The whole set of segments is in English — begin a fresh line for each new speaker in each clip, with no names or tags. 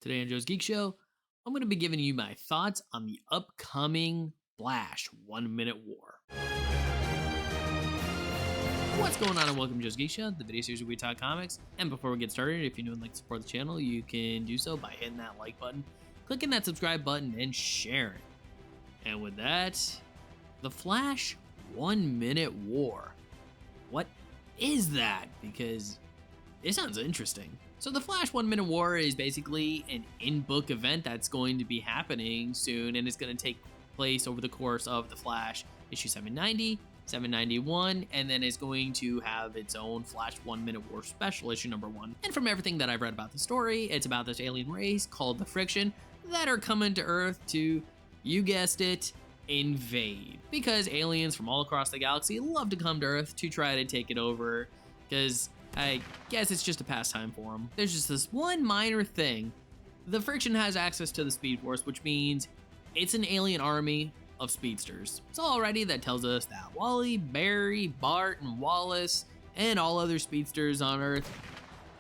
Today on Joe's Geek Show, I'm going to be giving you my thoughts on the upcoming Flash 1 Minute War. What's going on and welcome to Joe's Geek Show, the video series where we talk comics. And before we get started, if you're new and like to support the channel, you can do so by hitting that like button, clicking that subscribe button, and sharing. And with that, the Flash 1 Minute War. What is that? Because it sounds interesting. So the Flash 1 Minute War is basically an in-book event that's going to be happening soon, and it's going to take place over the course of the Flash issue 790, 791, and then it's going to have its own Flash 1 Minute War special, issue number 1. And from everything that I've read about the story, it's about this alien race called the Friction that are coming to Earth to, you guessed it, invade. Because aliens from all across the galaxy love to come to Earth to try to take it over, because I guess it's just a pastime for them. There's just this one minor thing. The Friction has access to the Speed Force, which means it's an alien army of speedsters. So already that tells us that Wally, Barry, Bart, and Wallace, and all other speedsters on Earth,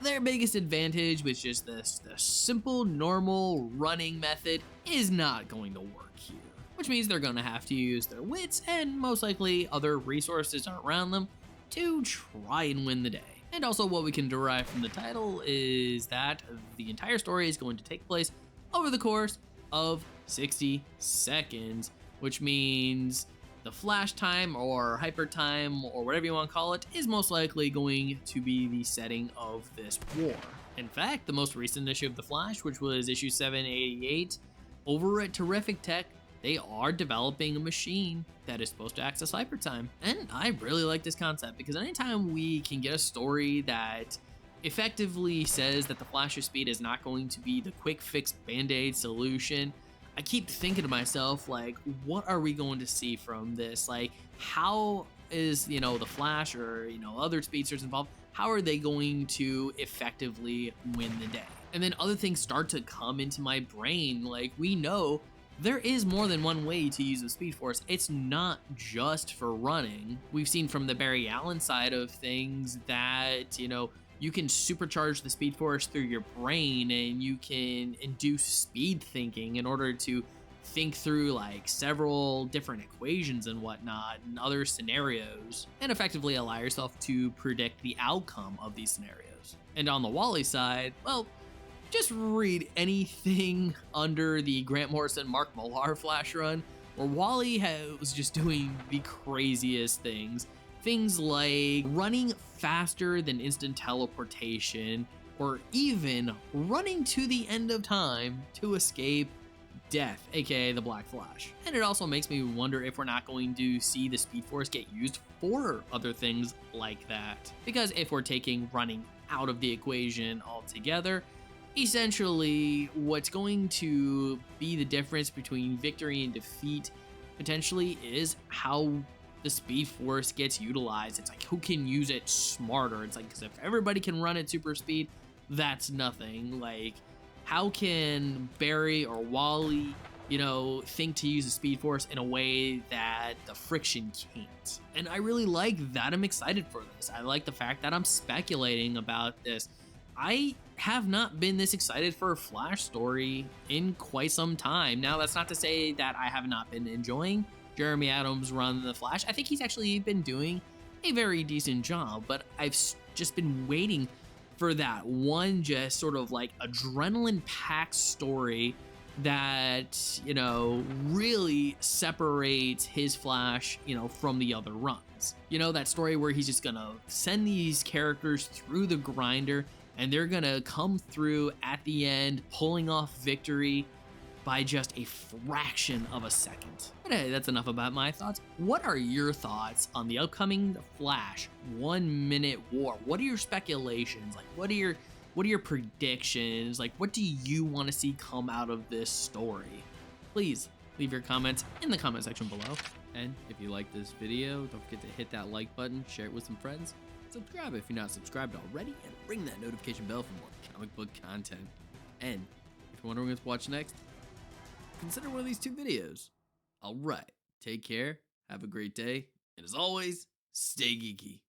their biggest advantage with just the simple, normal running method is not going to work here. Which means they're going to have to use their wits and most likely other resources around them to try and win the day. And also what we can derive from the title is that the entire story is going to take place over the course of 60 seconds, which means the flash time or hyper time or whatever you want to call it is most likely going to be the setting of this war. In fact, the most recent issue of The Flash, which was issue 788, over at Terrific Tech, they are developing a machine that is supposed to access hypertime. And I really like this concept because anytime we can get a story that effectively says that the Flash's speed is not going to be the quick fix band-aid solution, I keep thinking to myself, like, what are we going to see from this? Like, how is, the Flash or, other speedsters involved, how are they going to effectively win the day? And then other things start to come into my brain. Like, we know there is more than one way to use the Speed Force. It's not just for running. We've seen from the Barry Allen side of things that, you can supercharge the Speed Force through your brain and you can induce speed thinking in order to think through like several different equations and whatnot and other scenarios and effectively allow yourself to predict the outcome of these scenarios. And on the Wally side, well, just read anything under the Grant Morrison, Mark Millar Flash run, where Wally was just doing the craziest things. Things like running faster than instant teleportation, or even running to the end of time to escape death, aka the Black Flash. And it also makes me wonder if we're not going to see the Speed Force get used for other things like that. Because if we're taking running out of the equation altogether, essentially, what's going to be the difference between victory and defeat potentially is how the Speed Force gets utilized. It's like, who can use it smarter? It's like, because if everybody can run at super speed, that's nothing. Like, how can Barry or Wally, think to use the Speed Force in a way that the Friction can't? And I really like that. I'm excited for this. I like the fact that I'm speculating about this. I have not been this excited for a Flash story in quite some time. Now, that's not to say that I have not been enjoying Jeremy Adams' run The Flash. I think he's actually been doing a very decent job, but I've just been waiting for that one just sort of like adrenaline-packed story that, really separates his Flash, from the other runs. That story where he's just gonna send these characters through the grinder and they're gonna come through at the end, pulling off victory by just a fraction of a second. But hey, that's enough about my thoughts. What are your thoughts on the upcoming Flash 1 Minute War? What are your speculations? Like, what are your predictions? Like, what do you want to see come out of this story? Please leave your comments in the comment section below. And if you like this video, don't forget to hit that like button, share it with some friends, subscribe if you're not subscribed already, and ring that notification bell for more comic book content. And if you're wondering what to watch next, consider one of these 2 videos. Alright, take care, have a great day, and as always, stay geeky.